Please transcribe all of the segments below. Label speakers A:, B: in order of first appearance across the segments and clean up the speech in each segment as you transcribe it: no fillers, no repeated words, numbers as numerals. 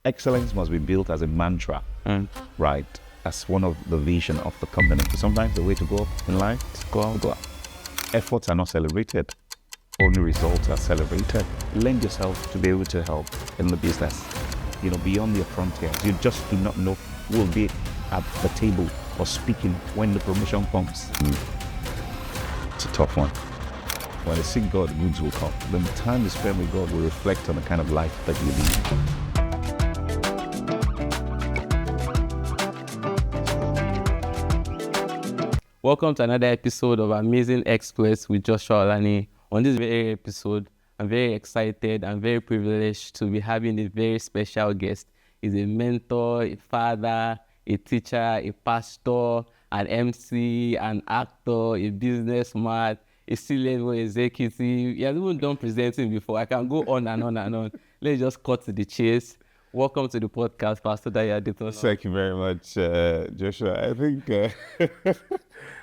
A: excellence must be built as a mantra, right? As one of the vision of the company. So sometimes the way to go in life is go out. Efforts are not celebrated. Only results are celebrated. Lend yourself to be able to help in the business, beyond your frontiers. You just do not know who will be at the table or speaking when the promotion comes. It's a tough one. When you seek God, goods will come. The time you spend with God will reflect on the kind of life that you
B: lead. Welcome to another episode of Amazing Exploits with Joshua Olani. On this very episode, I'm very excited and very privileged to be having a very special guest. He's a mentor, a father, a teacher, a pastor, an MC, an actor, a businessman, a C-level executive. He has even done presenting before. I can go on and on and on. Let's just cut to the chase. Welcome to the podcast, Pastor Dayo Adetola.
A: Thank you very much, Joshua. I think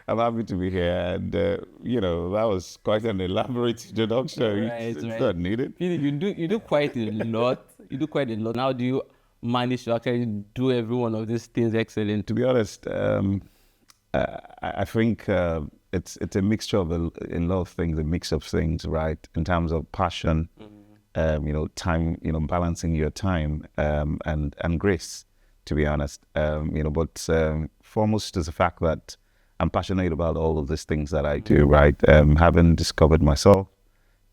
A: I'm happy to be here, and that was quite an elaborate introduction.
B: Right,
A: it's not needed.
B: You do quite a lot. You do quite a lot. How do you manage to actually do every one of these things excellent?
A: To be honest, I think it's a mixture of a lot of things, a mix of things, right? In terms of passion, time, balancing your time, and grace, to be honest, but foremost is the fact that I'm passionate about all of these things that I do, right? Having discovered myself,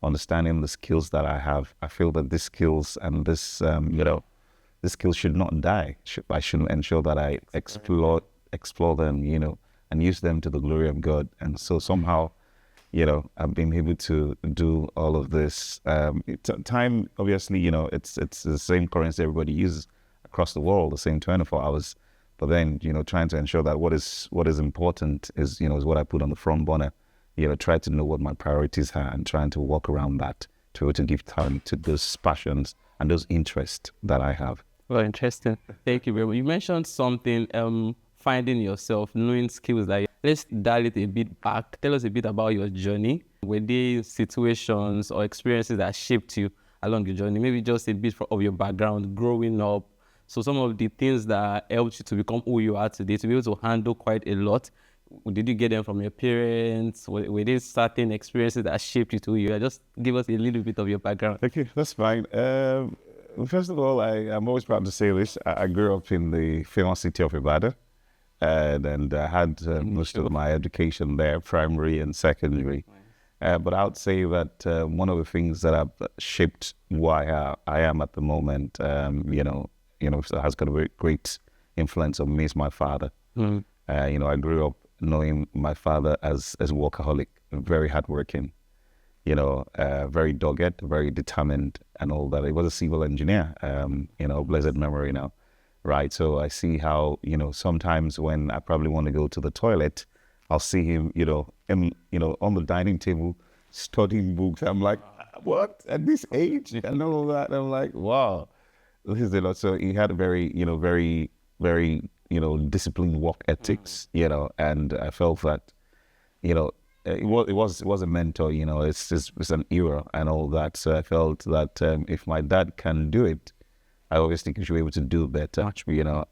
A: understanding the skills that I have, I feel that these skills and this, these skills should not die. I should ensure that I explore them, and use them to the glory of God. And so somehow, I've been able to do all of this. Time, obviously, it's the same currency everybody uses across the world, the same 24 hours. But then, trying to ensure that what is important is what I put on the front burner. Try to know what my priorities are and trying to walk around that to be able to give time to those passions and those interests that I have.
B: Well, interesting. Thank you very much. You mentioned something, finding yourself, knowing skills that let's dial it a bit back. Tell us a bit about your journey. Were there situations or experiences that shaped you along your journey? Maybe just a bit of your background growing up. So some of the things that helped you to become who you are today, to be able to handle quite a lot. Did you get them from your parents? Were there certain experiences that shaped you to who you are? Just give us a little bit of your background.
A: Okay, that's fine. First of all, I'm always proud to say this. I grew up in the famous city of Ibadan. And I had most of my education there, primary and secondary. But I would say that one of the things that have shaped who I am at the moment, has got a very great influence on me is my father. I grew up knowing my father as a workaholic, very hardworking, very dogged, very determined and all that. He was a civil engineer, blessed memory now. Right, so I see how sometimes when I probably want to go to the toilet, I'll see him on the dining table studying books. I'm like, what, at this age and all of that? And I'm like, wow, this is a lot. So he had a very very disciplined work ethics, and I felt that it was a mentor. It's an era and all that. So I felt that if my dad can do it, I obviously should be able to do better,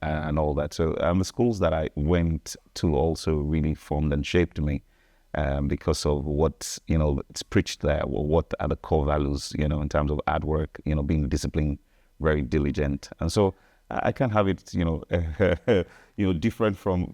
A: and all that. So the schools that I went to also really formed and shaped me because of what, it's preached there, or what are the core values, in terms of hard work, being disciplined, very diligent. And so I can't have it, different from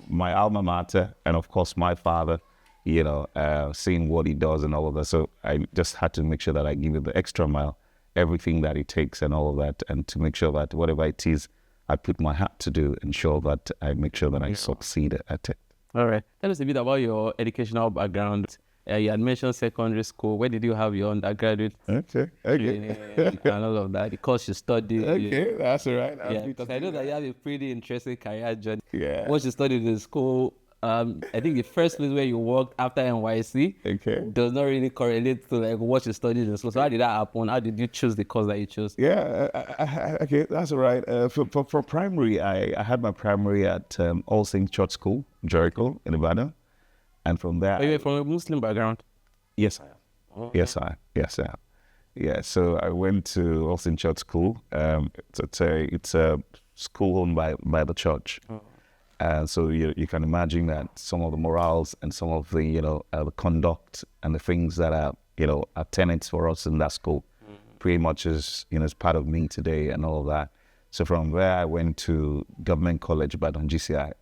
A: my alma mater and, of course, my father, seeing what he does and all of that. So I just had to make sure that I give it the extra mile, everything that it takes and all of that, and to make sure that whatever it is I put my hat to do, ensure that I make sure that I succeed at it.
B: All right. Tell us a bit about your educational background. You had mentioned secondary school. Where did you have your undergraduate training and all of that? The course you studied.
A: Okay, that's all right.
B: Because I know that you have a pretty interesting career journey.
A: Yeah.
B: What you studied in school, I think the first place where you worked after NYSC does not really correlate to what you studied in school. So how did that happen? How did you choose the course that you chose?
A: Yeah, okay, that's all right. For primary, I had my primary at All Saints Church School, Jericho, in Ibadan. And from there...
B: Are you from a Muslim background?
A: Yes, I am.
B: Oh.
A: Yes, I am. Yeah, so I went to Austin Church School. It's a school owned by the church. And so you can imagine that some of the morals and some of the, the conduct and the things that are tenets for us in that school pretty much is part of me today and all of that. So from there, I went to Government College, Badon GCI,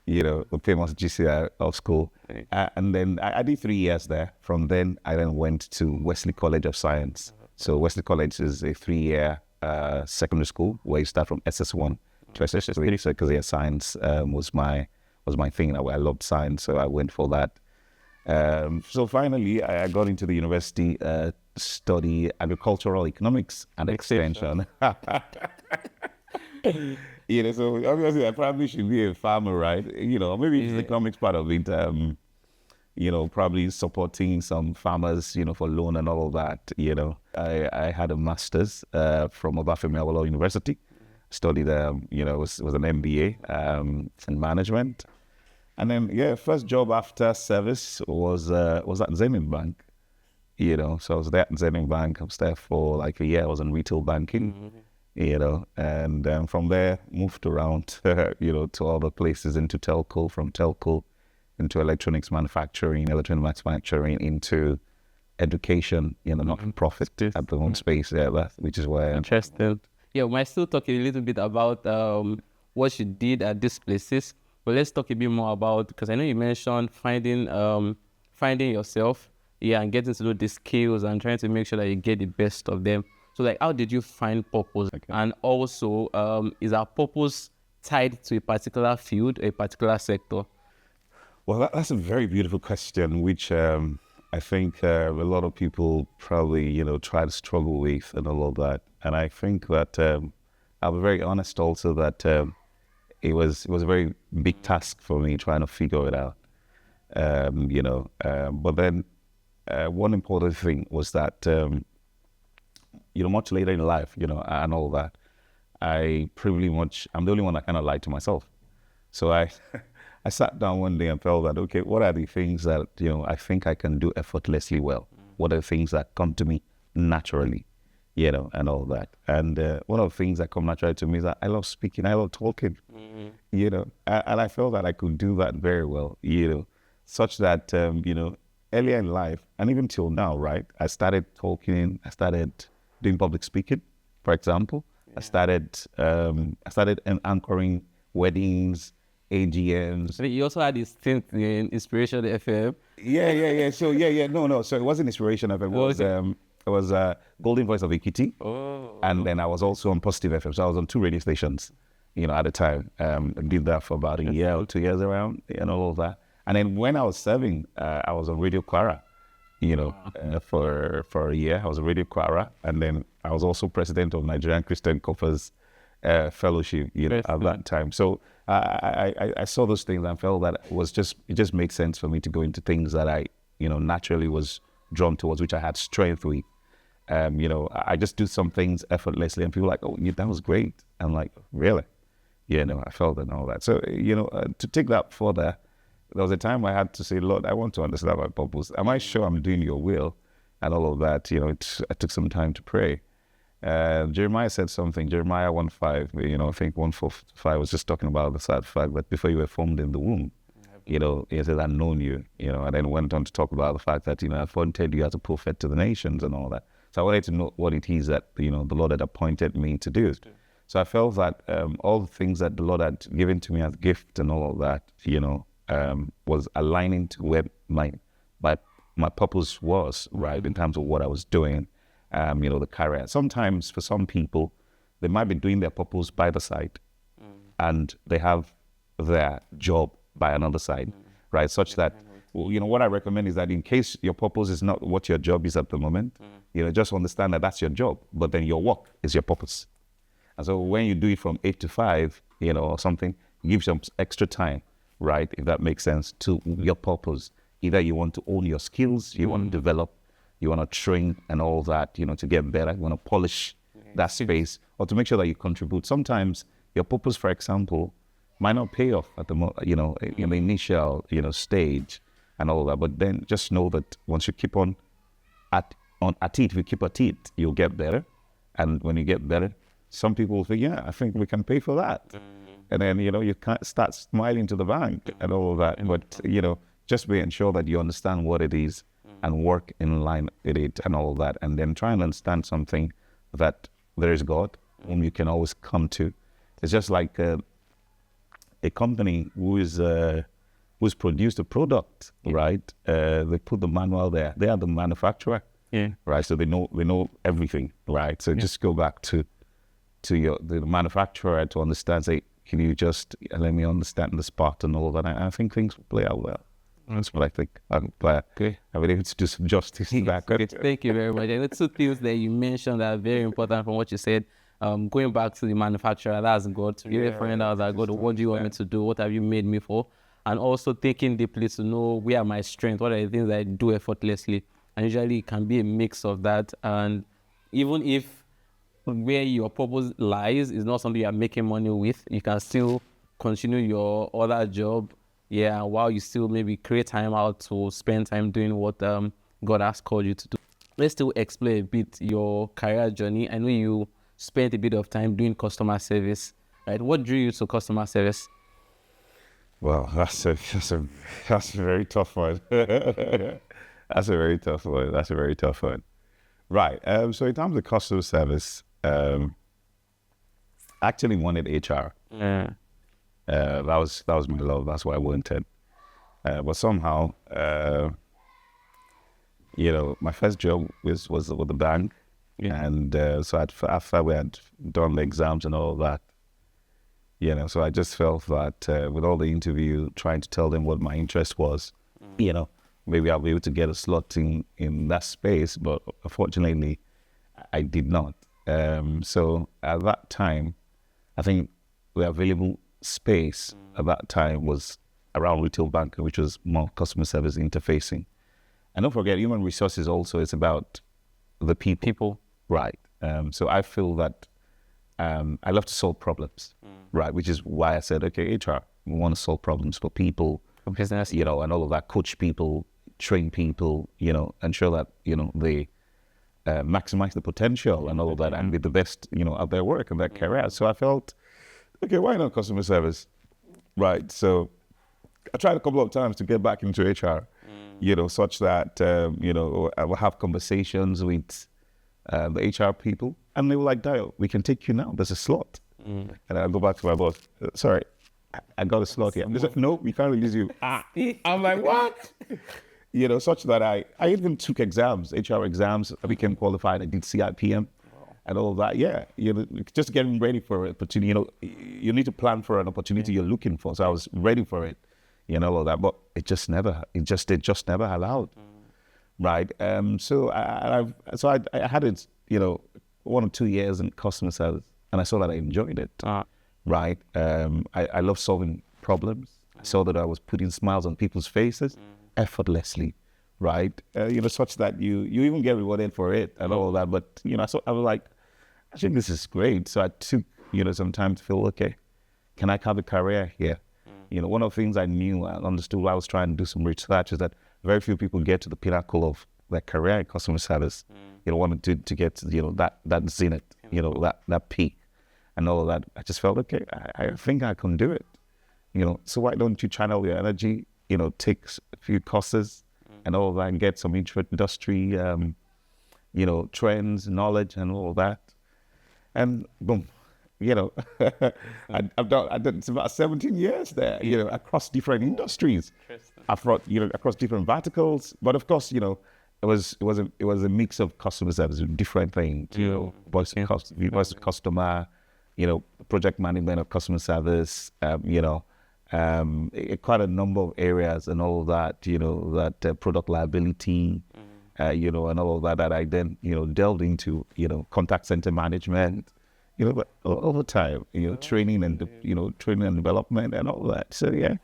A: the famous GCI of school.
B: Right.
A: And then I did 3 years there. From then, I then went to Wesley College of Science. So Wesley College is a 3-year secondary school where you start from SS1 to SS3. So because science was my thing. I loved science, so I went for that. So finally, I got into the university to study agricultural economics and extension. So obviously I probably should be a farmer, right? Maybe it's the economics part of it. Probably supporting some farmers, for loan and all of that. I had a master's from Obafemi Awolowo University. Studied, was an MBA in management. And then, first job after service was at Zenith Bank. So I was there at Zenith Bank. I was there for like a year. I was in retail banking, and from there moved around, to other places, into telco, from telco into electronics manufacturing, into education, non-profit at the one space, which is where.
B: Interesting. Yeah, we might still talk a little bit about what you did at these places, but let's talk a bit more about, because I know you mentioned finding yourself, and getting to know the skills and trying to make sure that you get the best of them. So, like, how did you find purpose? Okay. And also, is our purpose tied to a particular field, a particular sector?
A: Well, that's a very beautiful question, which I think a lot of people probably, try to struggle with and all of that. And I think that I'll be very honest also that it was a very big task for me trying to figure it out. But then one important thing was that, much later in life, and all that, I'm the only one that kind of lied to myself. So I sat down one day and felt that, okay, what are the things that, I think I can do effortlessly well? What are the things that come to me naturally, and all that? And one of the things that come naturally to me is that I love speaking, I love talking, and I felt that I could do that very well, such that, earlier in life, and even till now, right, I started talking, I started doing public speaking, for example. I started anchoring weddings, AGMs.
B: You also had this thing in Inspiration FM.
A: Yeah. So no. So it wasn't Inspiration FM. It was Golden Voice of Ekiti.
B: Oh.
A: And then I was also on Positive FM. So I was on 2 radio stations, at the time. I did that for about a year or 2 years around, and all of that. And then when I was serving, I was on Radio Clara, for a year. I was on Radio Clara, and then I was also president of Nigerian Christian Corpers Fellowship, at that time. So I saw those things and felt that it just made sense for me to go into things that I, naturally was drawn towards, which I had strength with. I just do some things effortlessly, and people are like, oh, that was great. I'm like, really? I felt that and all that. So, to take that further, there was a time I had to say, Lord, I want to understand my purpose. Am I sure I'm doing your will? And all of that, I took some time to pray. Jeremiah said something, Jeremiah 1:5, I think 1:4-5 was just talking about the sad fact that before you were formed in the womb, he said, I've known you, and then went on to talk about the fact that, I appointed you as a prophet to the nations and all that. So I wanted to know what it is that, the Lord had appointed me to do. So I felt that all the things that the Lord had given to me as gift and all of that, was aligning to where my purpose was, right, in terms of what I was doing, the career. Sometimes for some people, they might be doing their purpose by the side, and they have their job by another side, right? Such that, what I recommend is that in case your purpose is not what your job is at the moment, just understand that that's your job, but then your work is your purpose. And so when you do it from 8 to 5, or something, give some extra time, right? If that makes sense, to your purpose. Either you want to own your skills, you want to develop, you want to train and all that, to get better, you want to polish that space, or to make sure that you contribute. Sometimes your purpose, for example, might not pay off at the in the initial, stage and all that. But then just know that once you keep on at at it. If you keep at it, you'll get better. And when you get better, some people will think, yeah, I think we can pay for that. And then, you can't start smiling to the bank and all of that. But, just be ensure that you understand what it is and work in line with it and all of that. And then try and understand something that there is God whom you can always come to. It's just like a company who's produced a product, right? They put the manual there. They are the manufacturer, right? So they know everything, right? So just go back to the manufacturer to understand. Say, can you just let me understand the spot and all of that? I think things will play out well. That's what I think. I'm able to do some justice to that.
B: Thank you very much. And the two things that you mentioned that are very important from what you said. Going back to the manufacturer, that's God. To really find out that God, what do you want me to do? What have you made me for? And also thinking deeply to know where are my strengths, what are the things that I do effortlessly. And usually it can be a mix of that. And even if where your purpose lies is not something you are making money with, you can still continue your other job, while you still maybe create time out to spend time doing what God has called you to do. Let's still explore a bit your career journey. I know you spent a bit of time doing customer service, right? What drew you to customer service?
A: Well, that's a very tough one. That's a very tough one. Right. So in terms of customer service, I actually wanted HR.
B: Yeah.
A: That was my love. That's what I wanted. But somehow, my first job was with the bank. Yeah. And so after we had done the exams and all of that, so I just felt that with all the interview, trying to tell them what my interest was, maybe I'll be able to get a slot in that space. But unfortunately, I did not. So at that time, I think the available space at that time was around retail banking, which was more customer service interfacing. And don't forget, human resources also is about the people. Right. So I feel that I love to solve problems, right? Which is why I said, okay, HR, we want to solve problems for people,
B: for business,
A: and all of that, coach people, train people, ensure that, they maximize the potential and all of that and be the best, at their work and their career. So I felt, okay, why not customer service? Right. So I tried a couple of times to get back into HR, such that, I will have conversations with the HR people, and they were like, Dio, we can take you now. There's a slot. And I go back to my boss. Sorry, I got a slot here. They said, no, we can't release you. I'm like, what? Such that I even took exams, HR exams. I became qualified. I did CIPM and all of that. Yeah, just getting ready for an opportunity. You need to plan for an opportunity you're looking for. So I was ready for it, all of that. But it just never allowed. Right. So I had it, 1 or 2 years in customer service, and I saw that I enjoyed it. Right. I love solving problems. I saw that I was putting smiles on people's faces effortlessly. Right. Such that you even get rewarded for it and all of that. But, I was like, I think this is great. So I took, some time to feel, okay, can I have a career here? One of the things I knew and understood while I was trying to do some research is that very few people get to the pinnacle of their career in customer service. Wanted to get that zenith, that peak and all of that. I just felt, okay, I think I can do it. So why don't you channel your energy, take a few courses and all of that and get some industry, trends, knowledge and all of that. And boom, I've done it's about 17 years there, across different industries. I've brought, across different verticals, but of course, it was a mix of customer service, different things, voice of customer, project management of customer service, quite a number of areas and all of that, that product liability, and all of that I then, delved into, contact center management, but over time, training and development and all that. So yeah.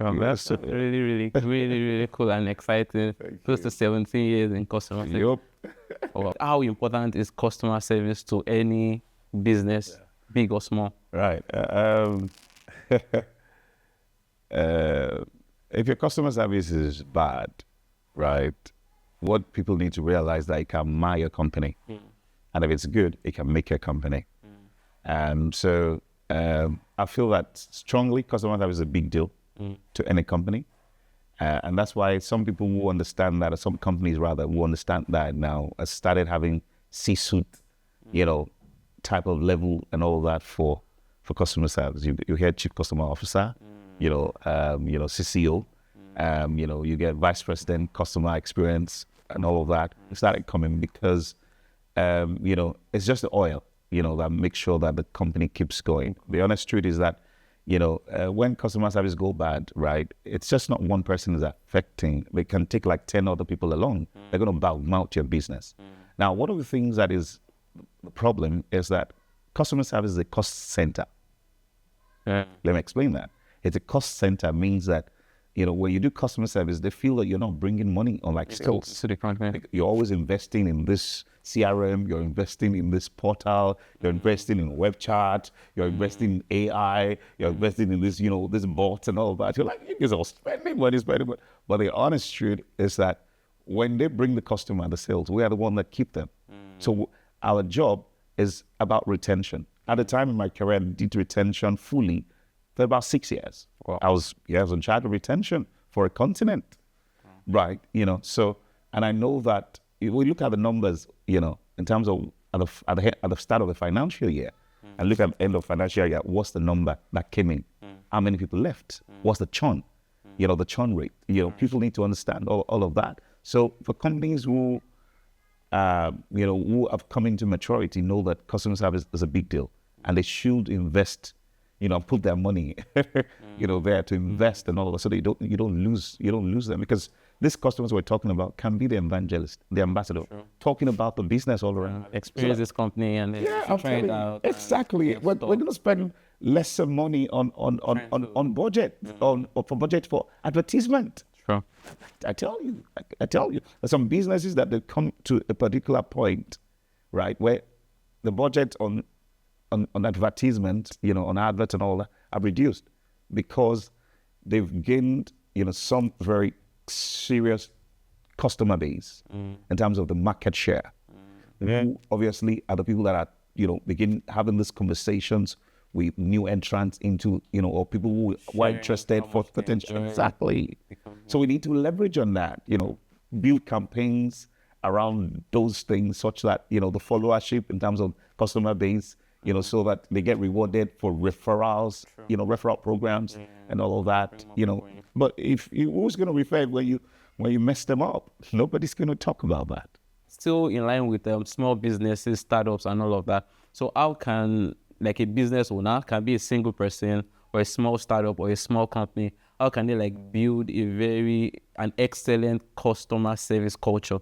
B: That's really, really, really, really cool and exciting. Close to 17 years in customer service. Yep. How important is customer service to any business, big or small?
A: Right. If your customer service is bad, right, what people need to realize that it can mar your company. And if it's good, it can make your company. So I feel that strongly customer service is a big deal to any company. And that's why some people who understand that, or some companies rather, who understand that now, have started having C-suite, type of level and all that for customer service. You hear Chief Customer Officer, CCO, you get Vice President, Customer Experience, and all of that. It started coming because, it's just the oil, that makes sure that the company keeps going. The honest truth is that, when customer service go bad, right, it's just not one person is affecting. They can take like 10 other people along. They're going to bow out your business. Now, one of the things that is the problem is that customer service is a cost center. Let me explain that. It's a cost center means that, when you do customer service, they feel that you're not bringing money on like skills. You're always investing in this CRM, you're investing in this portal, you're investing in web chat, you're investing in AI, you're investing in this, this bots and all that. You're like, you're all spending money. But the honest truth is that when they bring the customer and the sales, we are the one that keep them. So our job is about retention. At the time in my career, I did retention fully for about 6 years.
B: Wow.
A: I was in charge of retention for a continent, right? So, and I know that if we look at the numbers, in terms of at the start of the financial year, and look at the end of financial year, what's the number that came in? How many people left? What's the churn? The churn rate. People need to understand all of that. So for companies who, who have come into maturity, know that customer service is a big deal, and they should invest, put their money, there to invest and all of that, so that you don't lose them, because these customers we're talking about can be the evangelist, the ambassador, talking about the business all around.
B: Experience this company and try it out.
A: Exactly. We're going to spend lesser money on budget, for budget for advertisement.
B: Sure.
A: I tell you, there's some businesses that they come to a particular point, right, where the budget on advertisement, on adverts and all that, are reduced because they've gained, some very serious customer base in terms of the market share. Who obviously are the people that are, begin having these conversations with new entrants into, or people who are interested for potential. Exactly. So we need to leverage on that, build campaigns around those things such that, the followership in terms of customer base, so that they get rewarded for referrals, referral programs and all of that, But who's going to refer when you mess them up? Nobody's going to talk about that.
B: Still in line with small businesses, startups and all of that. So how can, like, a business owner, can be a single person or a small startup or a small company, how can they build an excellent customer service culture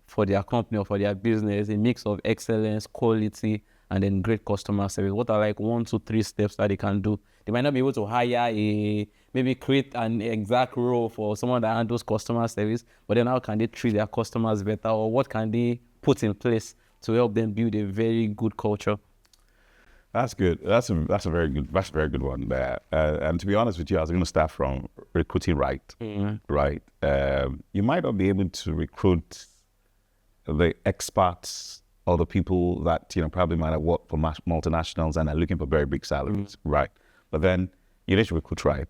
B: for their company or for their business, a mix of excellence, quality, and then great customer service? What are 1, 2, 3 steps that they can do? They might not be able to hire maybe create an exact role for someone that handles customer service, but then how can they treat their customers better, or what can they put in place to help them build a very good culture?
A: That's good. That's a very good one there. And to be honest with you, I was going to start from recruiting right. Right. You might not be able to recruit the experts or the people that probably might have worked for multinationals and are looking for very big salaries, right? But then you need to recruit right.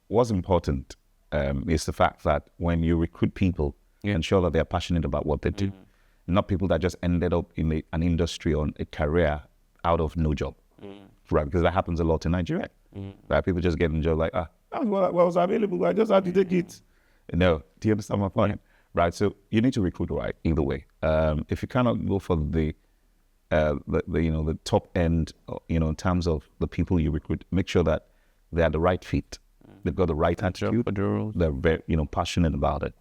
A: What's important is the fact that when you recruit people, ensure that they're passionate about what they do, not people that just ended up in an industry or a career out of no job, right? Because that happens a lot in Nigeria. Right? People just get a job like, that was what was available, I just had to take it. No, do you understand my point? Right, so you need to recruit right either way. If you cannot go for the top end, in terms of the people you recruit, make sure that they are the right fit. They've got the right attitude. They're very, passionate about it,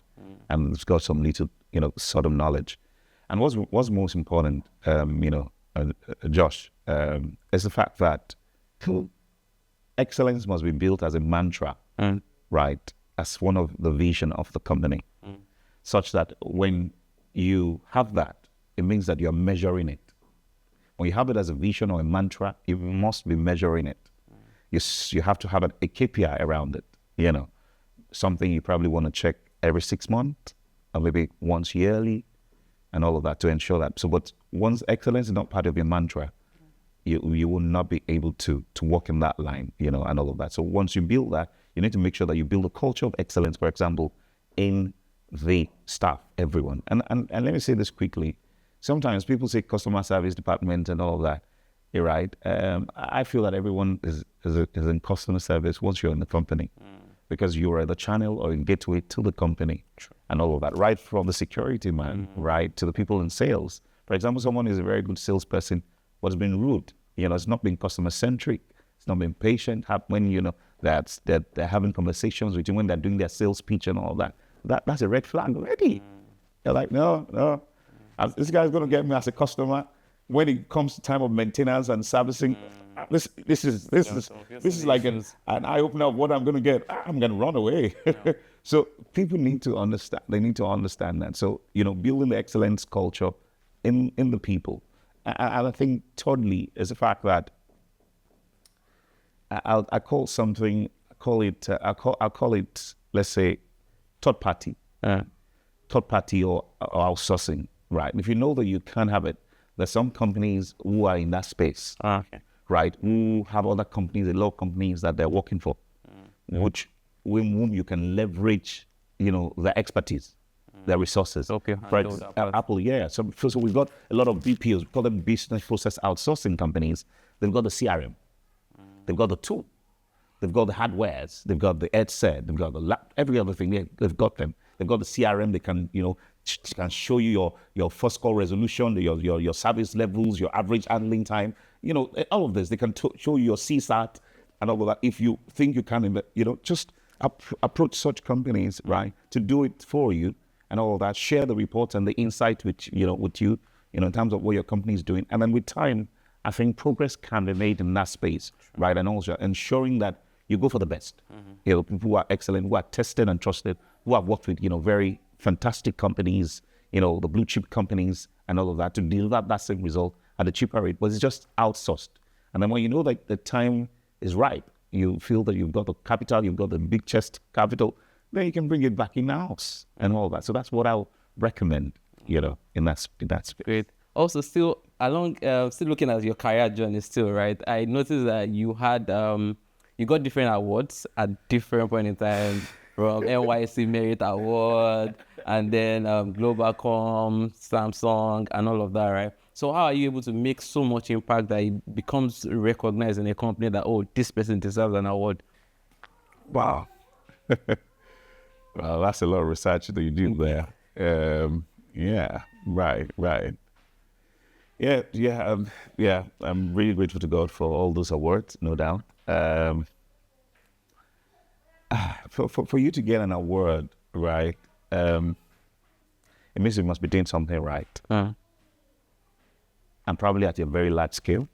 A: and they've got some little, sort of knowledge. And what's most important, Josh, is the fact that excellence must be built as a mantra, right? As one of the vision of the company. Such that when you have that, it means that you're measuring it. When you have it as a vision or a mantra, you must be measuring it. You have to have a KPI around it, something you probably want to check every 6 months, or maybe once yearly, and all of that to ensure that. So, but once excellence is not part of your mantra, you will not be able to walk in that line, and all of that. So once you build that, you need to make sure that you build a culture of excellence, for example, in the staff, everyone. And let me say this quickly. Sometimes people say customer service department and all of that, you're right. I feel that everyone is in customer service once you're in the company, because you are the channel or a gateway to the company.
B: Sure.
A: And all of that, right from the security man, right, to the people in sales. For example, someone is a very good salesperson, but has been rude. It's not been customer centric. It's not been patient. When that they're having conversations with you, when they're doing their sales pitch and all that, that's a red flag already. They're like, no, this guy's going to get me as a customer. When it comes to time of maintenance and servicing, this is like an eye opener of what I'm going to get. I'm going to run away. Yeah. So people need to understand. They need to understand that. So building the excellence culture in the people. And I think thirdly is the fact that I'll call it, let's say, third party or outsourcing, right? If you know that you can't have it, there's some companies who are in that space, right? Who have other companies, a lot of companies that they're working for, whom you can leverage, their expertise. Their resources.
B: Okay.
A: Apple, yeah. So we've got a lot of BPOs, we call them business process outsourcing companies. They've got the CRM, they've got the tool, they've got the hardwares, they've got the headset, they've got the lap, every other thing. They've got them. They've got the CRM. They can, can show you your first call resolution, your service levels, your average handling time. All of this. They can show you your CSAT and all of that. If you think you can, just approach such companies, right, to do it for you. And all of that, share the reports and the insight with you, in terms of what your company is doing. And then with time, I think progress can be made in that space, right? And also ensuring that you go for the best. People who are excellent, who are tested and trusted, who have worked with, very fantastic companies, the blue chip companies and all of that to deliver that same result at a cheaper rate, but it's just outsourced. And then when you know that the time is ripe, you feel that you've got the capital, you've got the big chest capital, then you can bring it back in house and all that. So that's what I'll recommend, in that space.
B: Great. Also, still looking at your career journey, still, right? I noticed that you had you got different awards at different point in time, from NYC Merit Award and then Globalcom, Samsung, and all of that, right? So how are you able to make so much impact that it becomes recognized in a company that this person deserves an award?
A: Wow. Well, that's a lot of research that you do there. Yeah, right. Yeah. I'm really grateful to God for all those awards, no doubt. For you to get an award, right? It means you must be doing something right, and probably at a very large scale.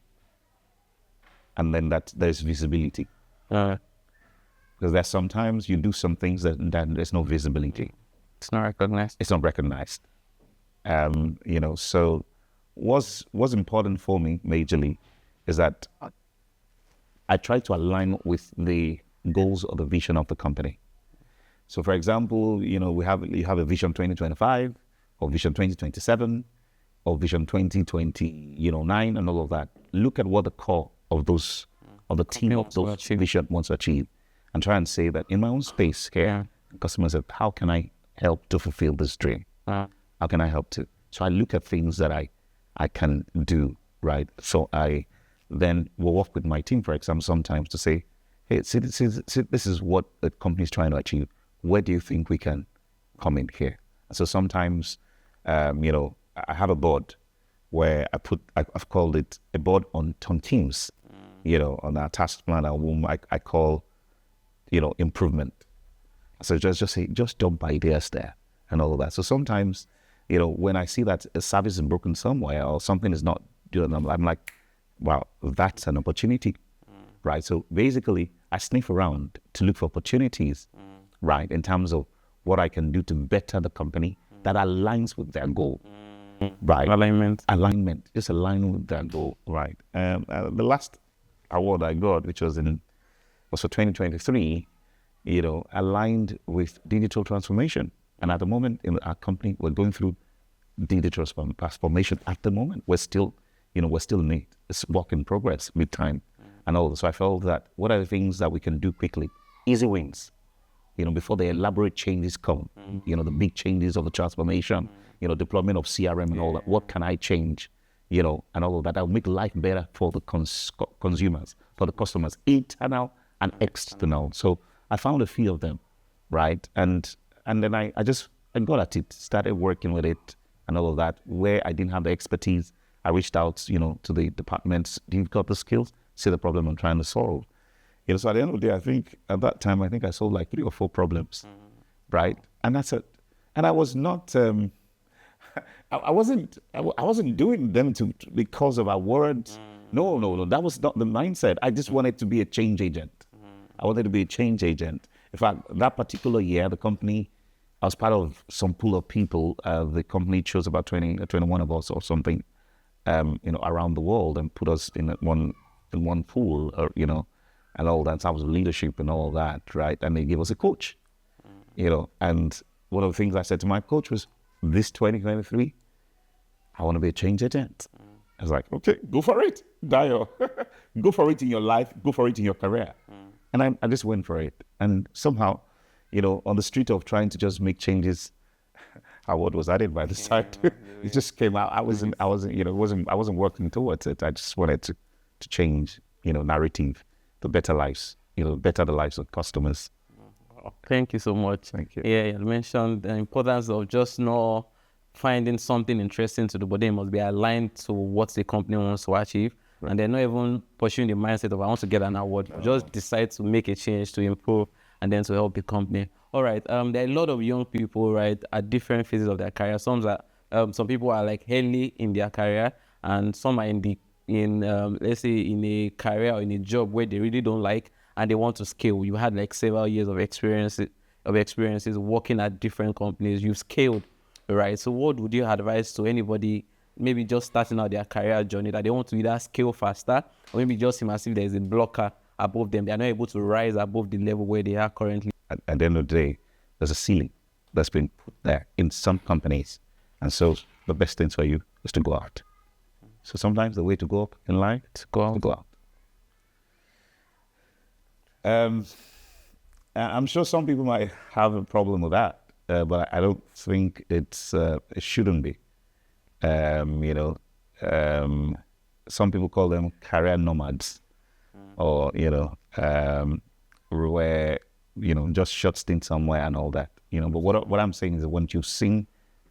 A: And then that there's visibility. Because there's sometimes you do some things that there's no visibility.
B: It's not recognized.
A: It's not recognized. So what's important for me majorly is that I try to align with the goals or the vision of the company. So for example, you have a vision 2025 or vision 2027 or vision 2029 and all of that. Look at what the core of those of the team of those vision wants to achieve. And try and say that in my own space here, customers say, how can I help to fulfill this dream? How can I help to? So I look at things that I can do, right? So I then will work with my team, for example, sometimes to say, hey, see, this is what the company is trying to achieve. Where do you think we can come in here? So sometimes, I have a board where I've called it a board on teams, on our task plan, I call, improvement. So just dump ideas there and all of that. So sometimes, when I see that a service is broken somewhere or something is not doing, I'm like, wow, that's an opportunity, right? So basically, I sniff around to look for opportunities, right, in terms of what I can do to better the company that aligns with their goal, right? Alignment, just align with their goal, right? The last award I got, which was for 2023, aligned with digital transformation. And at the moment in our company, we're going through digital transformation. At the moment, we're still in it. It's work in progress with time and all. So I felt that what are the things that we can do quickly? Easy wins, before the elaborate changes come, the big changes of the transformation, deployment of CRM and all that. What can I change, and all of that? That'll make life better for the consumers, for the customers, internal and external. So I found a few of them, right? And then I got at it, started working with it and all of that. Where I didn't have the expertise, I reached out, to the departments. You've got the skills, see the problem I'm trying to solve. So at the end of the day, I think at that time, I solved like 3 or 4 problems, right? And that's it. And I was not, I wasn't doing them because of our words. No, that was not the mindset. I just wanted to be a change agent. I wanted to be a change agent. In fact, that particular year, the company, I was part of some pool of people. The company chose about 21 of us or something, around the world and put us in one pool, and all that. So I was leadership and all that, right? And they gave us a coach, and one of the things I said to my coach was, this 2023, I want to be a change agent. I was like, okay, go for it, Dio. Go for it in your life, go for it in your career. And I just went for it. And somehow, on the street of trying to just make changes, our word was added by the side. It just came out. I wasn't working towards it. I just wanted to change, narrative to better lives, better the lives of customers.
B: Thank you so much.
A: Thank you.
B: Yeah, you mentioned the importance of just not finding something interesting to do, but they must be aligned to what the company wants to achieve. Right. And they're not even pursuing the mindset of, I want to get an award. Just decide to make a change to improve and then to help the company. All right. There are a lot of young people, right, at different phases of their career. Some people are like early in their career, and some are let's say in a career or in a job where they really don't like and they want to scale. You had like several years of experiences working at different companies. You've scaled, right? So what would you advise to anybody maybe just starting out their career journey that they want to either scale faster or maybe just seem as if there's a blocker above them? They're not able to rise above the level where they are currently.
A: At the end of the day, there's a ceiling that's been put there in some companies. And so the best thing for you is to go out. So sometimes the way to go up in life is to go out. I'm sure some people might have a problem with that, but I don't think it shouldn't be. Some people call them career nomads, or where just short stint somewhere and all that. But what I'm saying is that once you've seen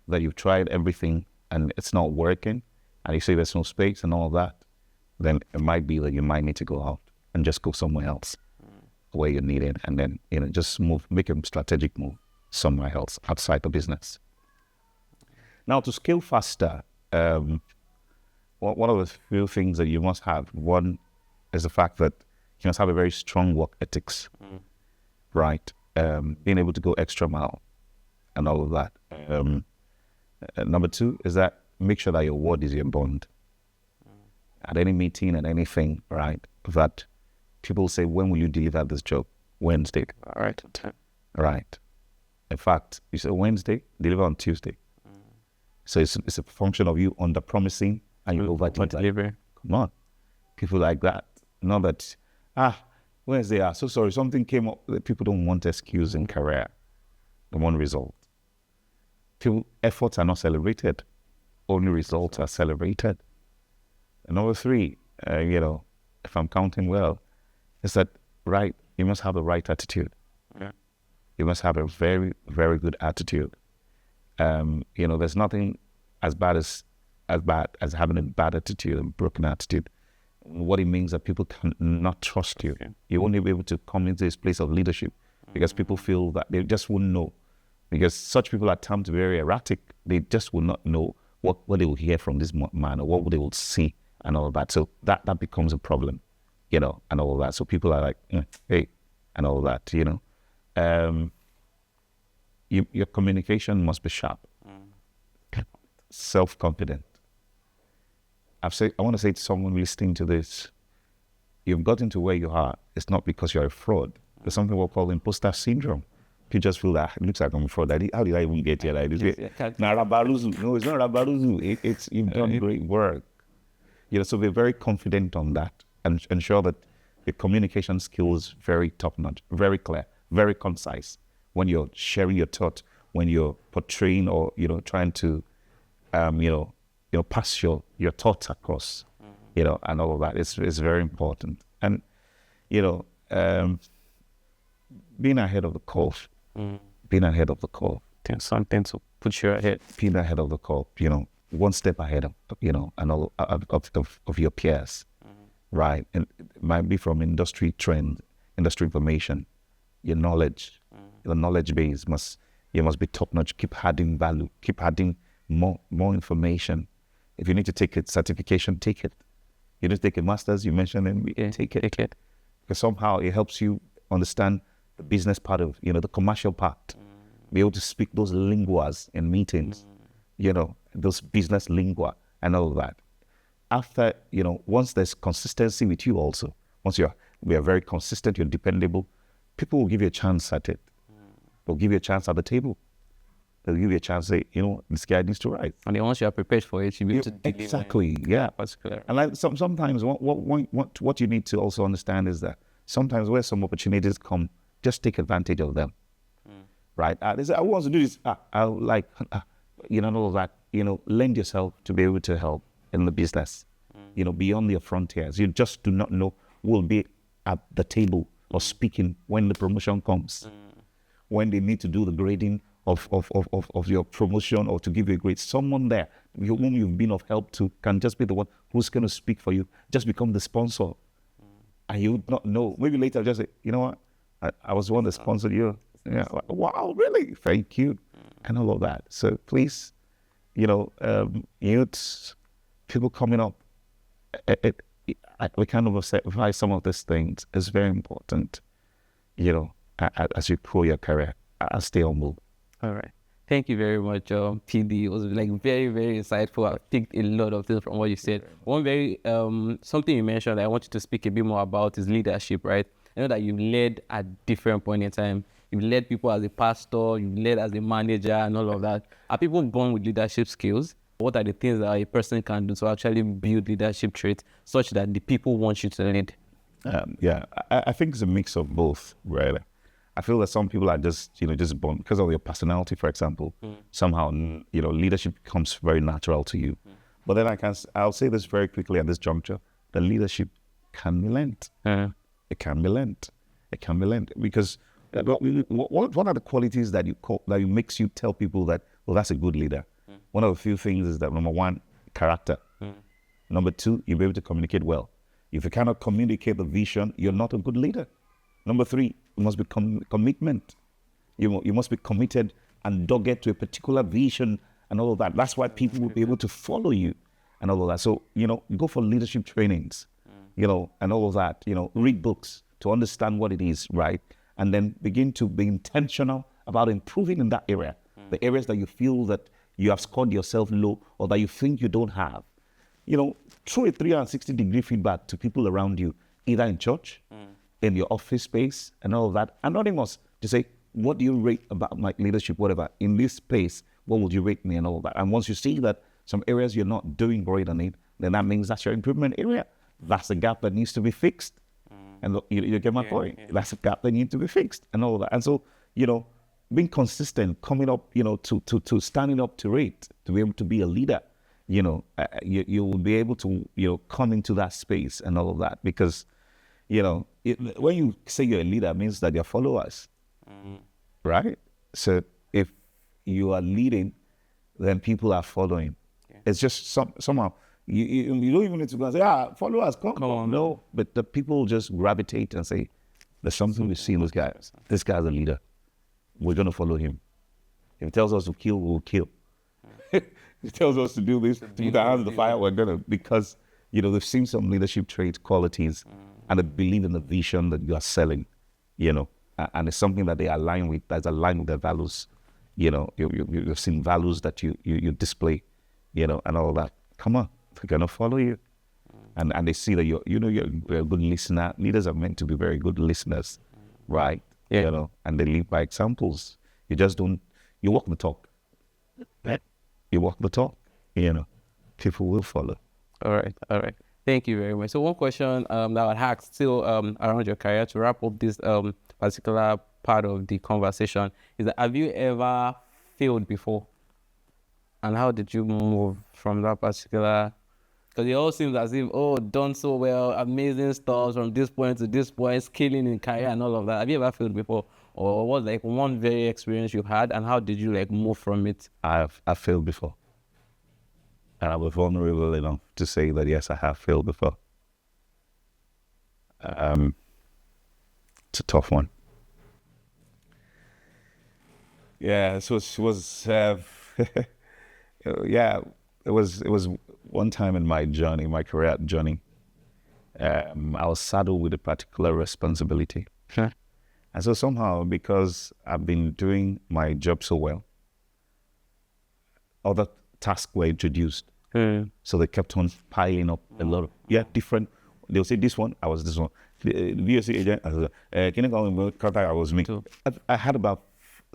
A: that you've tried everything and it's not working, and you say there's no space and all that, then it might be that you might need to go out and just go somewhere else where you're needed, and then just make a strategic move somewhere else outside the business. Now, to scale faster, one of the few things that you must have, one is the fact that you must have a very strong work ethics, right? Being able to go extra mile and all of that. Number 2 is that make sure that your word is your bond. At any meeting and anything, right, that people say, when will you deliver this job? Wednesday.
B: All right.
A: Right. In fact, you say Wednesday, deliver on Tuesday. So it's a function of you under promising and you over delivering. Come on. People like that. Not that, Wednesday, so sorry, something came up. People don't want excuse in career. They want result. People, efforts are not celebrated. Only results are celebrated. And number 3, if I'm counting well, is that, right, you must have the right attitude. Yeah. You must have a very, very good attitude. There's nothing as bad as having a bad attitude, a broken attitude. What it means that people cannot trust you. Okay. You won't be able to come into this place of leadership because people feel that they just wouldn't know. Because such people are termed to be very erratic. They just will not know what they will hear from this man or what they will see and all that. So that becomes a problem, and all that. So people are like, hey, and all that, Your communication must be sharp, self-confident. I want to say to someone listening to this, you've gotten to where you are. It's not because you're a fraud. There's something we call imposter syndrome. You just feel that it looks like I'm a fraud. How did I even get here like this?
B: Yes,
A: Now Rabaruzu. No, it's not Rabaruzu. It's you've done great work. So we're very confident on that and ensure that your communication skills very top notch, very clear, very concise. When you're sharing your thought, when you're portraying or trying to, pass your thoughts across, and all of that is very important. And being ahead of the curve, being ahead of the curve,
B: something to put you ahead.
A: being ahead of the curve, one step ahead of, and all of your peers, right? And it might be from industry trend, industry information, your knowledge, your knowledge base must be top notch. Keep adding value, keep adding more information. If you need to take a certification, take it. You need to take a master's, you mentioned it, take it. Because somehow it helps you understand the business part of, the commercial part. Be able to speak those linguas in meetings, those business lingua and all of that. After, once there's consistency with you also, we are very consistent, you're dependable, people will give you a chance at it. They'll give you a chance at the table. They'll give you a chance to say, this guy needs to write.
B: And then once you are prepared for it, you'll be able to deliver.
A: Exactly, yeah.
B: Particular.
A: And like sometimes what you need to also understand is that sometimes where some opportunities come, just take advantage of them. Right? They say, I want to do this. I like, all of that. Lend yourself to be able to help in the business. Beyond your frontiers. You just do not know who will be at the table or speaking when the promotion comes. When they need to do the grading of your promotion or to give you a grade, someone there whom you've been of help to can just be the one who's going to speak for you. Just become the sponsor. And you would not know. Maybe later just say, you know what? I was the one that sponsored you. Yeah, like, wow, really? Thank you. And all of that. So please, youths, people coming up, we kind of identify some of these things. It's very important, as you grow your career. Stay humble.
B: All right. Thank you very much, PD. It was very, very insightful. I picked a lot of things from what you said. One very, something you mentioned that I want you to speak a bit more about is leadership, right? I know that you've led at different points in time. You've led people as a pastor, you've led as a manager and all of that. Are people born with leadership skills? What are the things that a person can do to actually build leadership traits such that the people want you to lead?
A: I think it's a mix of both, really. I feel that some people are just born because of your personality, for example. Somehow, leadership becomes very natural to you. But then I'll say this very quickly at this juncture: the leadership can be learned. It can be learned. It can be learned because what are the qualities that makes you tell people that, well, that's a good leader? One of the few things is that number one, character. Number two, you'll be able to communicate well. If you cannot communicate the vision, you're not a good leader. Number three, you must be commitment. You must be committed and dogged to a particular vision and all of that. That's why people will be able to follow you and all of that. So, go for leadership trainings, and all of that, read books to understand what it is, right? And then begin to be intentional about improving in that area, the areas that you feel that you have scored yourself low or that you think you don't have. Throw a 360-degree feedback to people around you, either in church, in your office space, and all of that. Anonymous, to say, what do you rate about my leadership, whatever, in this place, what would you rate me and all of that? And once you see that some areas you're not doing great on it, then that means that's your improvement area. That's a gap that needs to be fixed. And you get my point. Yeah. That's a gap that needs to be fixed and all of that. And so, being consistent, coming up, to standing up to it, to be able to be a leader, you will be able to, come into that space and all of that. Because, when you say you're a leader, it means that you're followers, right? So if you are leading, then people are following. Yeah. It's just somehow, you don't even need to go and say, follow us, come on. No, but the people just gravitate and say, there's something we see in this guy. This guy's a leader. We're going to follow him. If he tells us to kill, we'll kill. If he tells us to do this, to put our hands in the fire, we're going to, because, they've seen some leadership traits, qualities, and they believe in the vision that you are selling, and it's something that they align with, that's aligned with their values. You've seen values that you display, and all that. Come on, they're going to follow you. And they see that you're a good listener. Leaders are meant to be very good listeners, right?
B: Yeah.
A: you know, and they live by examples. You just don't, you walk the talk. You walk the talk, you know, people will follow.
B: All right. Thank you very much. So one question that I would ask still around your career to wrap up this particular part of the conversation is that have you ever failed before? And how did you move from that particular? Because it all seems as if, done so well, amazing stuff from this point to this point, scaling in career and all of that. Have you ever failed before? Or what like one very experience you had and how did you like move from it?
A: I've failed before. And I was vulnerable enough to say that, yes, I have failed before. It's a tough one. Yeah, so it was, yeah, it was one time in my journey, my career journey, I was saddled with a particular responsibility.
B: Sure.
A: And so somehow, because I've been doing my job so well, other tasks were introduced. So they kept on piling up a lot of, different. They'll say this one, I was this one. The VOC agent, can you call me? I was me. I had about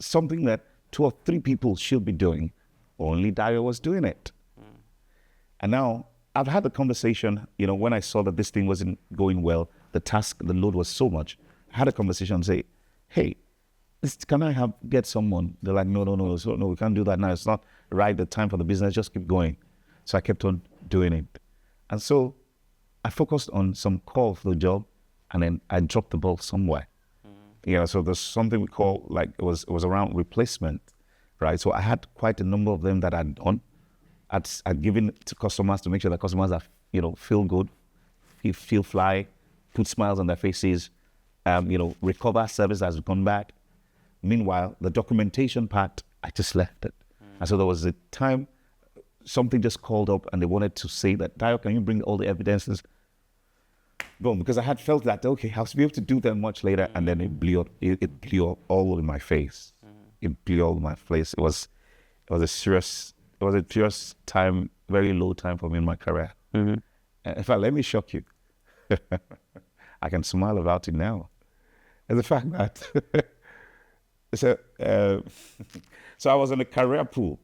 A: something that 2 or 3 people should be doing. Only Dayo was doing it. And now I've had a conversation, you know, when I saw that this thing wasn't going well, the load was so much. I had a conversation and say, hey, can I get someone? They're like, no, so, no, we can't do that now. It's not right, the time for the business, just keep going. So I kept on doing it. And so I focused on some core of the job and then I dropped the ball somewhere. Yeah, so there's something we call, like, it was around replacement, right? So I had quite a number of them that I'd done. I'd given to customers to make sure that customers are, you know, feel good, feel fly, put smiles on their faces, you know, recover service has gone back. Meanwhile, the documentation part, I just left it. And so there was a time something just called up and they wanted to say that, Dayo, can you bring all the evidences? Boom, because I had felt that, okay, I'll be able to do them much later. And then it blew up, it blew up all over my face. It blew all over my face. It was a serious time, very low time for me in my career. In fact, let me shock you. I can smile about it now. And the fact that, so I was in a career pool.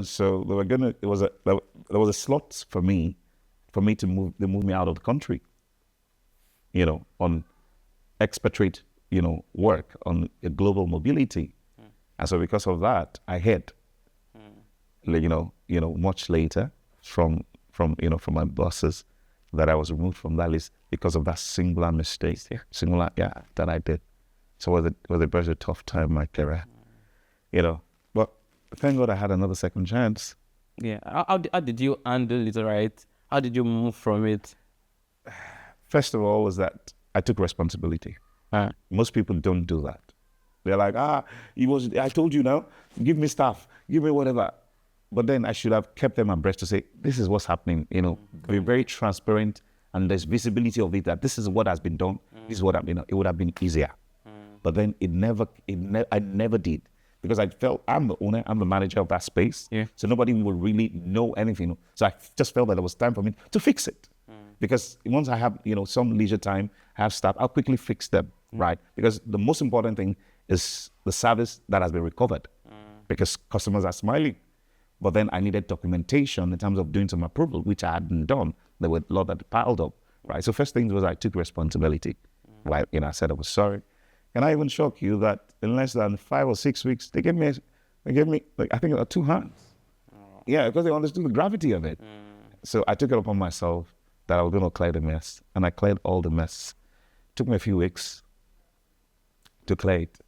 A: So there was a slot for me to move. They moved me out of the country, you know, on expatriate, you know, work on a global mobility. And so because of that, I had, you know, much later from my bosses that I was removed from that list because of that singular mistake, that I did. So it was a very tough time in my career, you know. But thank God I had another second chance.
B: Yeah. How did you handle it, right? How did you move from it?
A: First of all was that I took responsibility. Most people don't do that. They're like, I told you now, give me stuff, give me whatever. But then I should have kept them abreast to say, this is what's happening, you know, be very transparent and there's visibility of it, that this is what has been done, this is what I've been, it would have been easier. But then I never did, because I felt I'm the owner, I'm the manager of that space.
B: Yeah.
A: So nobody will really know anything. So I just felt that it was time for me to fix it. Because once I have, you know, some leisure time, I have staff, I'll quickly fix them, right? Because the most important thing is the service that has been recovered, because customers are smiling. But then I needed documentation in terms of doing some approval, which I hadn't done. There were a lot that piled up, right? So first thing was I took responsibility, right? You know, I said I was sorry. Can I even shock you that in less than 5 or 6 weeks, they gave me like, I think 2 hands. Yeah, because they understood the gravity of it. So I took it upon myself that I was going to clear the mess, and I cleared all the mess. It took me a few weeks to clear it.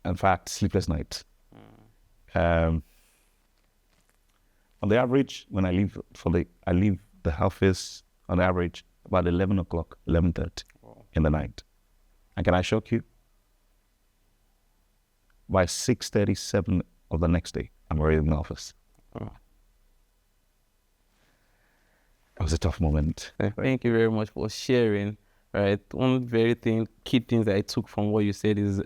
A: In fact, sleepless nights. On the average, when I leave the office on average about 11 o'clock, 11:30 in the night. And can I shock you? By 6:37 of the next day, I'm already in the office. It was a tough moment.
B: Thank you very much for sharing. Right, one very key things that I took from what you said is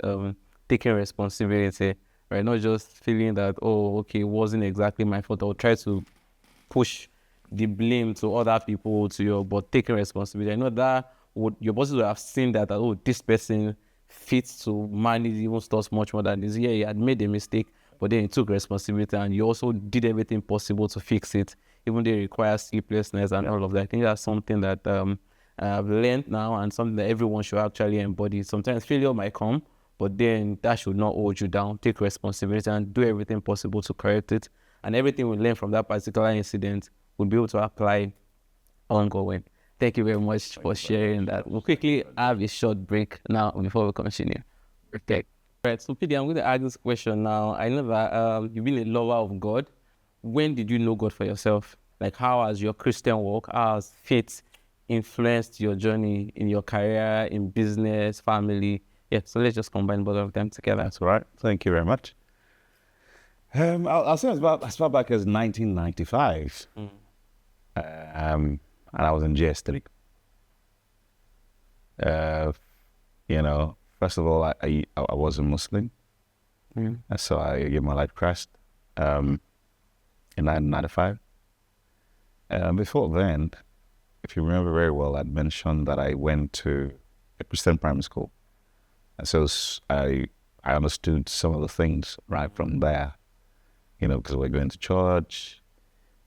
B: taking responsibility. Right, not just feeling that, it wasn't exactly my fault. I'll try to push the blame to other people, but taking responsibility. I know that your bosses would have seen that, this person fit to manage even stores much more than this. Yeah, he had made a mistake, but then he took responsibility and he also did everything possible to fix it, even though it requires sleeplessness and all of that. I think that's something that I've learned now and something that everyone should actually embody. Sometimes failure might come, but then that should not hold you down. Take responsibility and do everything possible to correct it. And everything we learn from that particular incident, we'll be able to apply ongoing. Thank you very much for sharing that. We'll quickly have a short break now before we continue. Okay. Right, so PD, I'm going to ask this question now. I know that you've been a lover of God. When did you know God for yourself? Like, how has your Christian walk, how has faith influenced your journey in your career, in business, family? Yeah, so let's just combine both of them together.
A: That's all right. Thank you very much. I'll say as far back as 1995. And I was in GS3. You know, first of all, I was a Muslim. And so I gave my life to Christ in 1995. Before then, if you remember very well, I'd mentioned that I went to a Christian primary school. And so I understood some of the things right from there, you know, because we're going to church,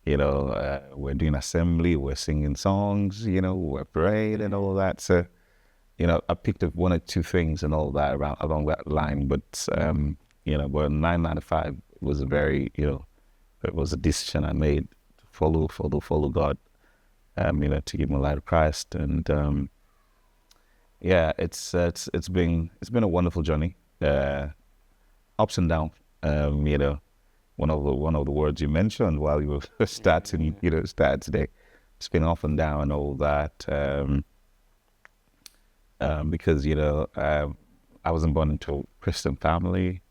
A: you know, we're doing assembly, we're singing songs, you know, we're praying and all that. So, you know, I picked up one or two things and all that along that line. But, you know, but in 1995 was a very, you know, it was a decision I made to follow God, you know, to give my life to Christ. And, yeah, it's been a wonderful journey, ups and downs. You know, one of the words you mentioned while you were starting, you know, start today, it's been up and down and all that. Because you know, I wasn't born into a Christian family,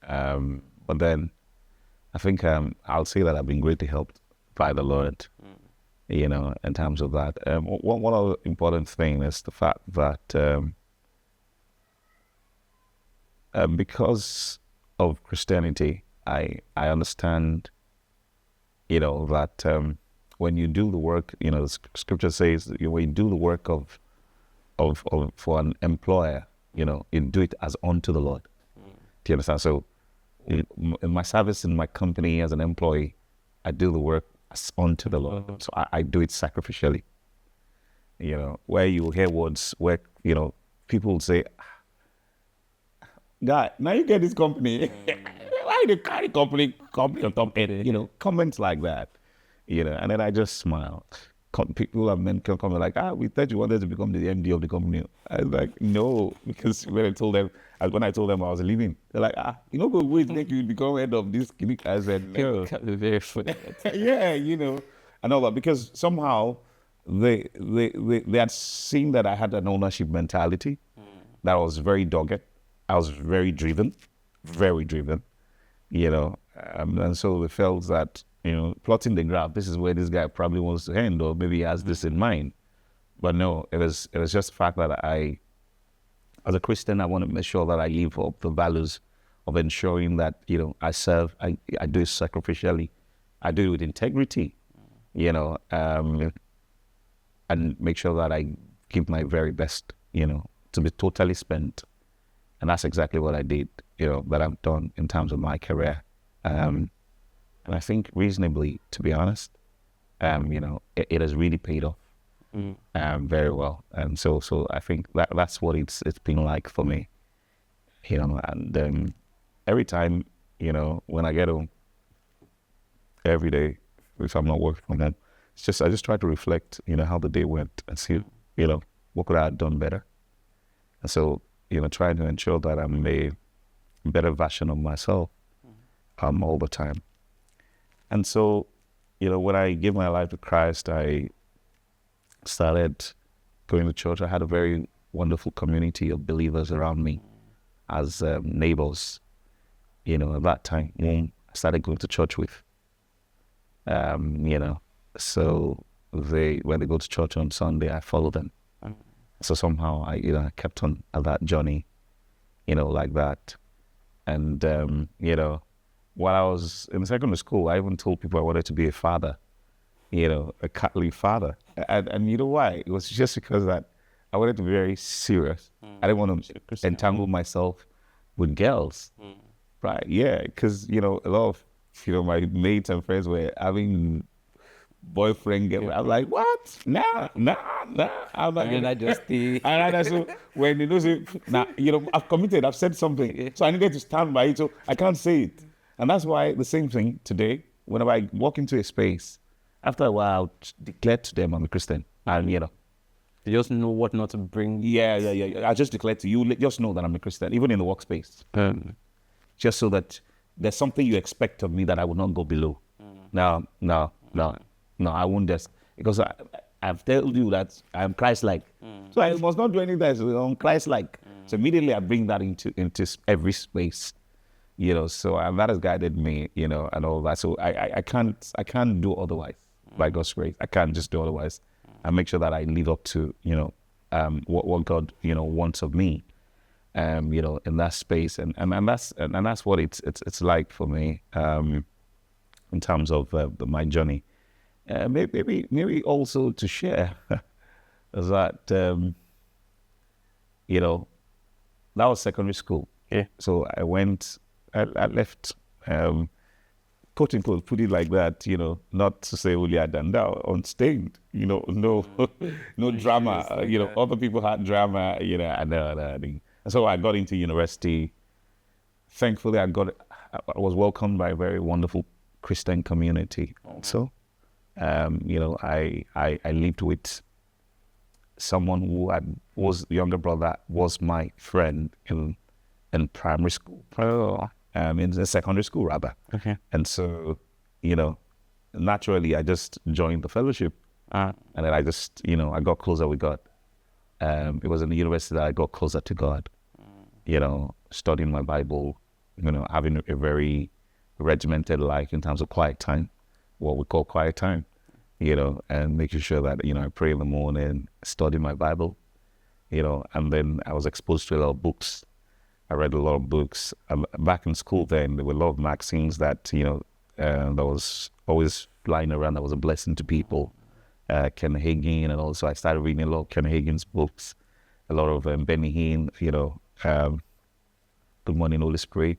A: but then I think I'll say that I've been greatly helped by the Lord. You know, in terms of that. One other important thing is the fact that because of Christianity, I understand, you know, that when you do the work, you know, the scripture says that when you do the work of for an employer, you know, you do it as unto the Lord. Do you understand? So in my service in my company as an employee, I do the work unto the Lord. So I do it sacrificially. You know, where you hear words where, you know, people say, God, now you get this company. Why you carry company on top head? You know, comments like that. You know, and then I just smile. People have men come like, we thought you wanted to become the MD of the company. I was like, no, because when I told them I was leaving, they're like, you know, but wait, think you become head of this clinic. I said, no.
B: Very funny.
A: Yeah, you know, and all that, because somehow they had seen that I had an ownership mentality, that I was very dogged. I was very driven, you know, and so they felt that, you know, plotting the graph, this is where this guy probably wants to end, or maybe he has this in mind. But no, it was just the fact that I, as a Christian, I want to make sure that I live up the values of ensuring that, you know, I serve, I do it sacrificially, I do it with integrity, you know, and make sure that I give my very best, you know, to be totally spent. And that's exactly what I did, you know, that I've done in terms of my career. And I think reasonably, to be honest, you know, it has really paid off very well. And so I think that's what it's been like for me, you know. And every time, you know, when I get home, every day, if I'm not working from home, I just try to reflect, you know, how the day went and see, you know, what could I have done better. And so, you know, trying to ensure that I'm a better version of myself all the time. And so, you know, when I gave my life to Christ, I started going to church. I had a very wonderful community of believers around me as neighbors. You know, at that time, I started going to church with. You know, so when they go to church on Sunday, I follow them. So somehow I kept on that journey, you know, like that. And, you know, while I was in secondary school, I even told people I wanted to be a father, you know, a Catholic father. And you know why? It was just because that I wanted to be very serious I didn't want to entangle myself with girls. Right? Yeah, because a lot of my mates and friends were having boyfriend girl. I'm like, what? Nah. I'm not
B: And I just stay.
A: and so when say, now I've committed, I've said something, so I needed to stand by it. So I can't say it, and that's why the same thing today. Whenever I walk into a space, after a while, I'll declare to them I'm a Christian, and
B: You just know what not to bring.
A: yeah. I just declare to you, just know that I'm a Christian, even in the workspace, just so that there's something you expect of me that I will not go below. No, I won't just, because I've told you that I'm Christ-like. So I must not do anything that's Christ-like. So immediately I bring that into every space, so that has guided me, and all that. So I can't do otherwise by God's grace. I can't just do otherwise. I make sure that I live up to, what God, wants of me, in that space. And that's what it's like for me, in terms of my journey. Maybe also to share is that that was secondary school.
B: Yeah.
A: So I left, quote unquote, put it like that. Not to say Ulia Danda unstained. No drama. Other people had drama. And so I got into university. Thankfully, I was welcomed by a very wonderful Christian community also. I lived with someone who was younger brother, was my friend in primary school, in the secondary school rather.
B: Okay.
A: And so, naturally I just joined the fellowship, and then I just, I got closer with God. It was in the university that I got closer to God, studying my Bible, having a very regimented life in terms of quiet time, what we call quiet time, and making sure that, I pray in the morning, study my Bible, and then I was exposed to a lot of books. I read a lot of books. Back in school then, there were a lot of magazines that, that was always flying around, that was a blessing to people. Ken Hagin, and also I started reading a lot of Ken Hagin's books, a lot of Benny Hinn, Good Morning, Holy Spirit,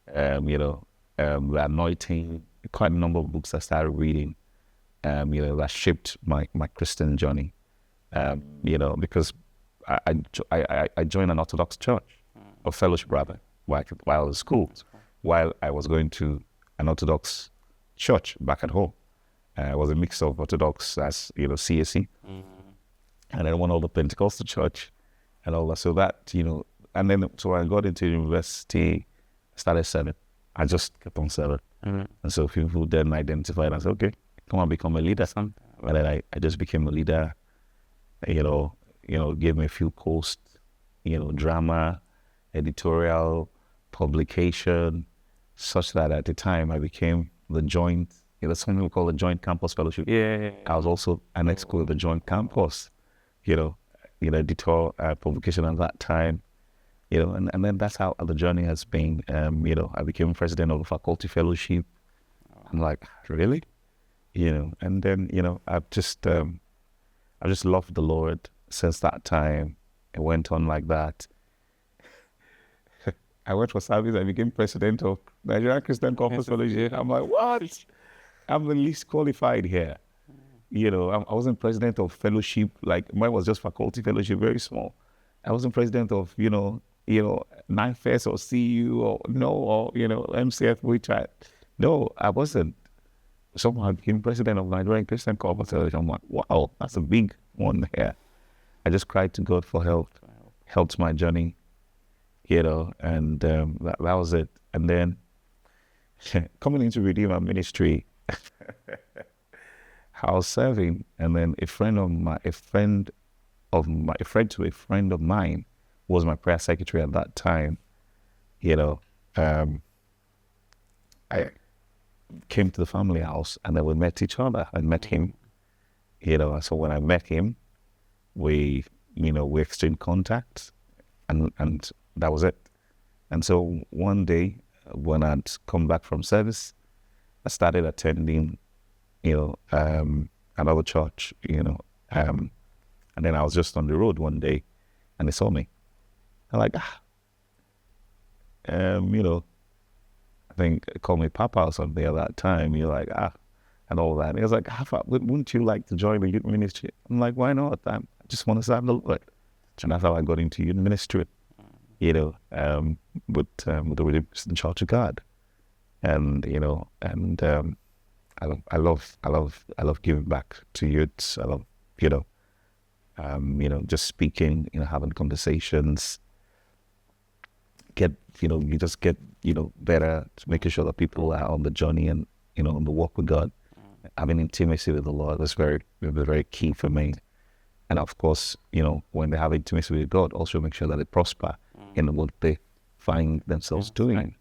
A: The Anointing, quite a number of books I started reading, that shaped my Christian journey, because I joined an Orthodox church, or fellowship rather, while I was in school, while I was going to an Orthodox church back at home. It was a mix of Orthodox as, CSE, and then one of the Pentecostal church and all that. So that, and then so when I got into university, I started serving. I just kept on serving. And so people then identified and said, okay, come on, become a leader. And then I just became a leader, gave me a few posts, drama, editorial, publication, such that at the time I became the joint, something we call the Joint Campus Fellowship.
B: Yeah.
A: I was also an ex-co of the Joint Campus, editor, publication at that time, and then that's how the journey has been. I became president of the Faculty Fellowship. I'm like, really? And then, I've just loved the Lord since that time. It went on like that. I went for service. I became president of Nigerian Christian Campus Fellowship. I'm like, what? I'm the least qualified here. I wasn't president of fellowship. Like mine was just faculty fellowship, very small. I wasn't president of, NIFES or CU or MCF, which I wasn't. Somehow I became president of Nigerian Christian Campus Fellowship. I'm like, wow, that's a big one here. I just cried to God for help, helped my journey, and that was it. And then coming into Redeemer Ministry, I was serving, and then a friend to a friend of mine was my prayer secretary at that time. I came to the family house, and then we met each other. I met him, so when I met him, we exchanged contacts, and that was it. And so one day when I'd come back from service, I started attending, another church, and then I was just on the road one day, and they saw me. I'm like, you know, I think they called me Papa or something at that time. You're like, and all that. And he was like, wouldn't you like to join the youth ministry? I'm like, why not? I just want to serve the Lord. And that's how I got into youth ministry, you know, with the Redeemed Church of God. And, you know, and I love giving back to youths. I love, you know, just speaking, you know, having conversations, you just get, you know, better, making sure that people are on the journey and, you know, on the walk with God. Having intimacy with the Lord is very, very key for me. And of course, you know, when they have intimacy with God, also make sure that they prosper in what they find themselves doing. Right.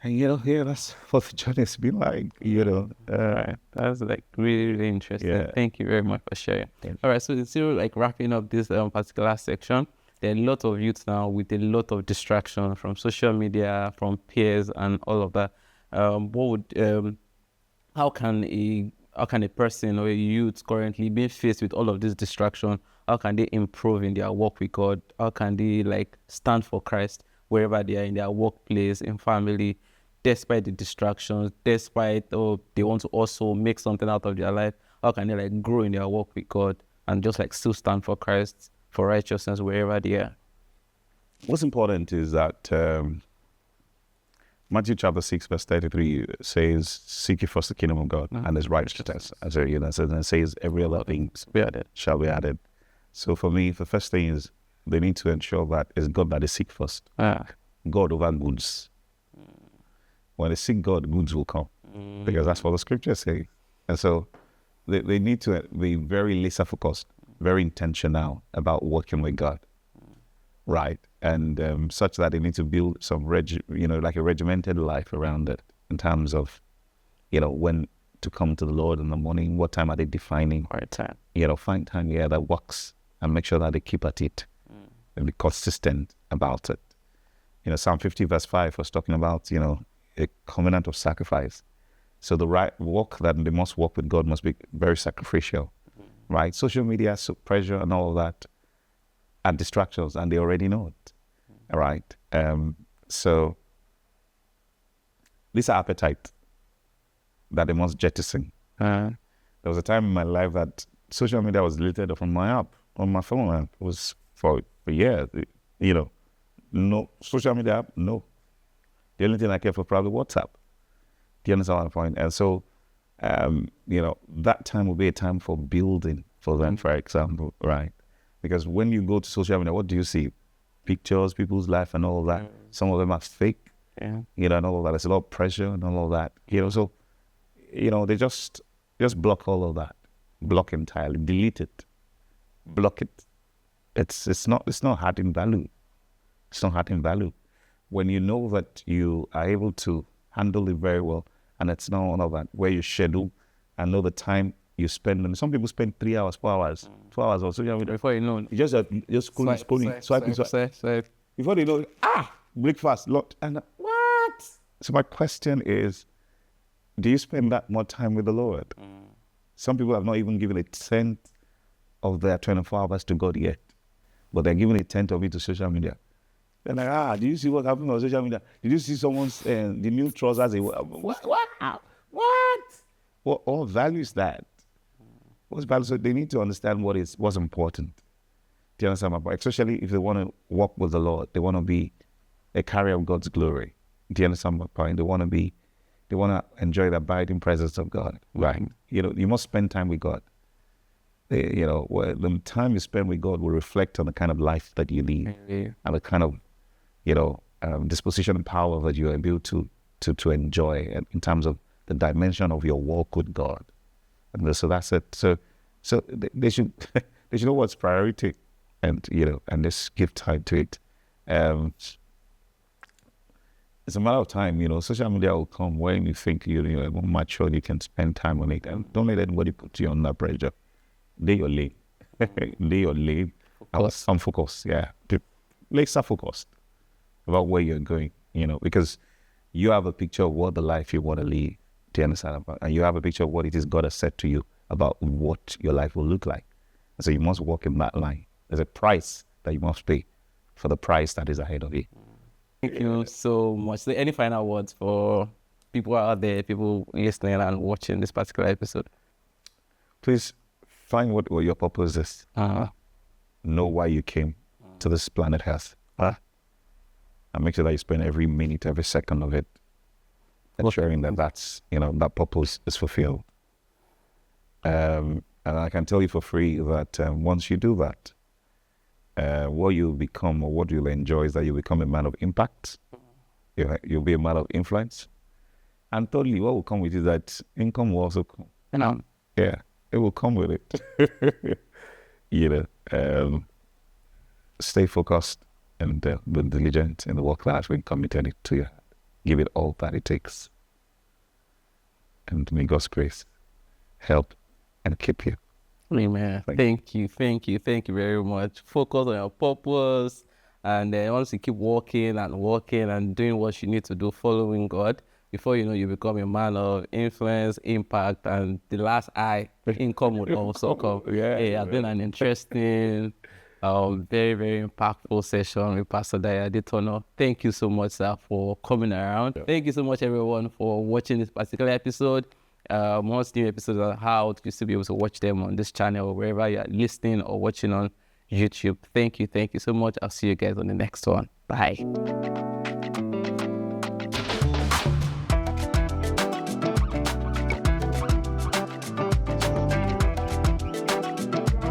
A: And, you know, that's what the journey has been like, you know.
B: Right. That's like really, really interesting.
A: Yeah.
B: Thank you very much for sharing.
A: Yeah.
B: All right, so instead of like wrapping up this particular section, there are a lot of youth now with a lot of distraction from social media, from peers, and all of that. How can a person or a youth currently being faced with all of this distraction, how can they improve in their walk with God? How can they like stand for Christ wherever they are, in their workplace, in family, despite the distractions, despite they want to also make something out of their life? How can they like grow in their walk with God and just like still stand for Christ, for righteousness wherever they are?
A: What's important is that Matthew chapter 6 verse 33 says, seek ye first the kingdom of God and his righteousness. As you know, and it says every other thing shall be added. So for me, the first thing is they need to ensure that it's God that they seek first. God over goods. When they seek God, goods will come. Because that's what the scriptures say. And so they need to be very laser focused, very intentional about working with God. Right. And such that they need to build some, like a regimented life around it in terms of, you know, when to come to the Lord in the morning, what time are they defining?
B: Right time.
A: You know, find time, that works, and make sure that they keep at it and be consistent about it. You know, Psalm 50 verse 5 was talking about, you know, a covenant of sacrifice. So the right walk that they must walk with God must be very sacrificial, right? Social media, pressure and all of that are distractions, and they already know it, all right? So this appetite that they must jettison. There was a time in my life that social media was deleted from my app, on my phone. It was for a year, you know, no social media app, no. The only thing I care for probably WhatsApp. Do you understand my point? And so, you know, that time will be a time for building for them, for example, right? Because when you go to social media, what do you see? Pictures, people's life and all of that. Some of them are fake, you know, and all of that. There's a lot of pressure and all of that, you know. So, you know, they just block all of that. Block entirely, delete it, block it. It's not adding value. It's not adding value. When you know that you are able to handle it very well, and it's not all of that, where you schedule and know the time you spend. And some people spend 3 hours, 4 hours, 2 hours or so.
B: Before you know,
A: you just scrolling, swipe. Before they know, breakfast, lot, and what? So my question is, do you spend that much time with the Lord? Some people have not even given a tenth of their 24 hours to God yet, but they're giving a tenth of it to social media. They're like, do you see what's happening on social media? Did you see someone's the new trousers? What value is that? What's value? So they need to understand what's important. Do you understand my point? Especially if they want to walk with the Lord, they want to be a carrier of God's glory. Do you understand my point? They want to enjoy the abiding presence of God, right? You know, you must spend time with God. You know, the time you spend with God will reflect on the kind of life that you lead and the kind of, you know, disposition and power that you are able to enjoy in terms of the dimension of your walk with God. And so that's it. So they should know what's priority, and you know, and just give time to it. It's a matter of time, you know. Social media will come when you think you're more mature, you can spend time on it, and don't let anybody put you under pressure. Lay your lane. Lay your lane. Some focus, laser focused about where you're going, you know, because you have a picture of what the life you want to lead. Do you understand about? And you have a picture of what it is God has said to you about what your life will look like. And so you must walk in that line. There's a price that you must pay for the prize that is ahead of you.
B: Thank you so much. So any final words for people out there, people listening and watching this particular episode?
A: Please find what your purpose is. Know why you came to this planet Earth. And make sure that you spend every minute, every second of it ensuring that that purpose is fulfilled. And I can tell you for free that once you do that, what you'll become or what you'll enjoy is that you'll become a man of impact. You'll be a man of influence. And thirdly, what will come with it is that income will also come. Yeah, it will come with it. Stay focused and be diligent in the work that has been committed to you. Give it all that it takes. And may God's grace help and keep you.
B: Amen. Thank you very much. Focus on your purpose, and then once you keep working and doing what you need to do, following God, before you know, you become a man of influence, impact, and the last income would also come. It's been an interesting, very, very impactful session with Pastor Dayo Adetono. Thank you so much, sir, for coming around. Thank you so much, everyone, for watching this particular episode. Most new episodes are out. You still be able to watch them on this channel or wherever you're listening or watching on YouTube. Thank you so much. I'll see you guys on the next one. Bye.